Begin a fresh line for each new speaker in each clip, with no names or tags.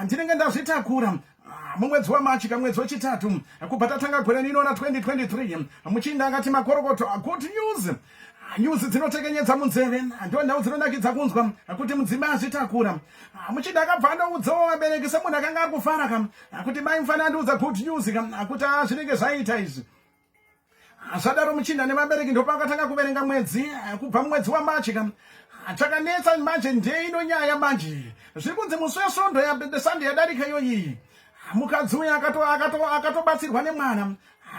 ndinenge ndazvitakura mumwedzi waMachi kamwedzi wechitatu kubva tatanga gore rino na2023 muchinda akati makorokoto good news. News dzinotekenyedza munzeve ndo nhau dzinonakidza kunzwa kuti mudzimai azvitakura. Muchinda akabva andoudzawo vabereki semunhu akanga ari kufara kuti mai mufana andiudza good news kuti zvinenge zvaita izvi. Zvadaro muchinda nevabereki ndo pakatanga kuverenga mwedzi kubva mumwedzi waMachi chakanetsa manje ndeino nyaya manje zviri kunzi musi wesvondo yasande yadarika iyoyi mukadzi uyu akatobatsirwa nemwana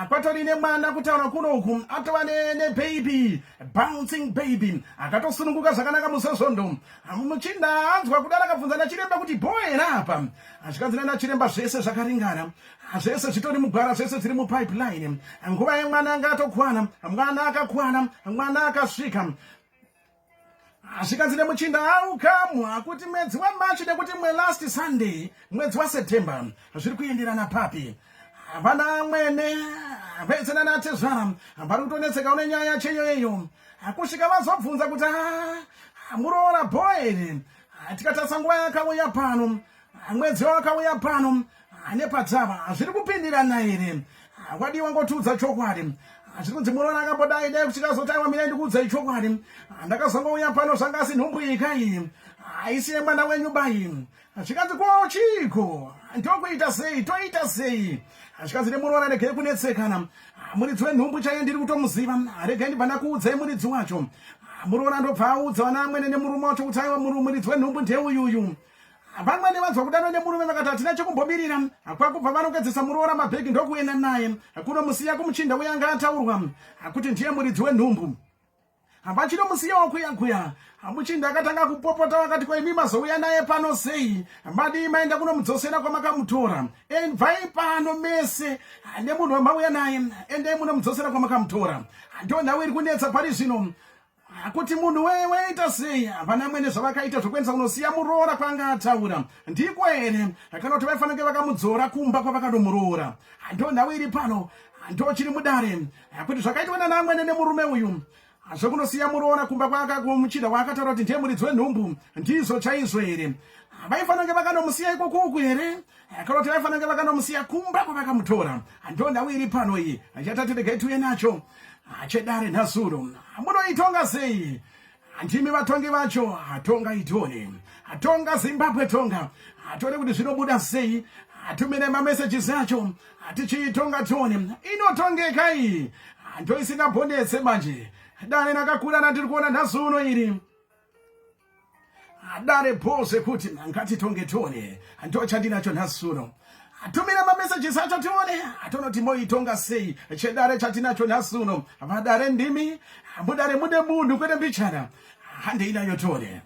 kwatori nemwana kutaura kunoku atova nebaby bouncing baby akatosununguka zvakanaka musi wesvondo. Muchinda anzwa kudara akabvunza nachiremba kuti boy apa zvikanzina nachiremba zvese zvakaringana zvese zvitori mugwara zvese zviri mupipeline nguva yemwana anga atokwana mwana akakwana mwana akasvika. Zvikanzi nemuchinda aukamwa kuti mwedzi waMachi nekuti last Sunday mwedzi waSeptember zviri kuenderana papi. Vana mwene vetsena natezvara vari kutonetseka une nyaya cheyoyo kusvika vazobvunza kuti muroora boy tikatasa nguva yakauya pano mwedzi wakauya pano nepadzava zviri kupindirana here wadiwa ngotiudza chokwadi. Zviri kunzi muroora akambodai dai kuchikazotaiwa mina ndikuudzai chokwadi ndakazongouya pano zvanga asinhumbu ika iyi aisiye mwana wenyu bai zvikanzi kochiko ndokuita sei toita sei. Zvikanzi nemuroora regai kunetsekana muridzi wenhumbu chaiye ndiri kutomuziva regai ndibva ndakuudzai muridzi wacho. Muroora ndobva audza vana amwene nemurume wacho kuti aiwa muridzi wenhumbu ndeuyuyu. Vamwene vanzwa kudano nemurume vakati hatina chekumbobirira kwakubva vanogadzisa muroora mabhegi ndokuenda naye kunomusiya kumuchinda uya anga ataurwa kuti ndiye muridzi wenhumbu. Vachinomusiyawo kuya muchinda akatanga kupopota vakati kwaimi mazouya naye pano sei madii maenda kunomudzosera kwamakamutora bvai pano mese nemunhu wamauya naye endei munomudzosera kwamakamutora. Ndo nhau iri kunetsa pari zvino kuti munhu weita sei. Vana mwene zvavakaita zvokwenza kunosiya muroora kwanga ataura ndiko here kana kuti vaifanike vakamudzora kumba kwavakanomuroora. Ndo nhau iri pano ndo chiri mudare kuti zvakaitwa namwene nemurume uyu zvokunosiya muroora kumba kwaka kumuchinda waakataura kuti ndiye muridzi wenhumbu ndizvo chaizvo here. Vaifanike vakanomusiya ikokuku here kana kuti vaifanike vakanomusiya kumba kwavakamutora. Ndo nhau iri pano iyi chatati regai tiuye nacho chedare nhasuro. Munoitonga sei? Ndimi vatongi vacho atonga itone atonga Zimbabwe tonga atore kuti zvinobuda sei atumire mameseji acho atichiitonga tone inotongeka iyi ndo isingabhonetse manje dare nakakura nandiri kuona nhasuno iri dare pose kuti ngatitonge tone ndo chandinacho nhasuno. Tumira mameseji acho tione atonoti moitonga sei chedare chatinacho nhasuno vadare ndimi mudare mude munhu kwete mbichana handeinayo tone.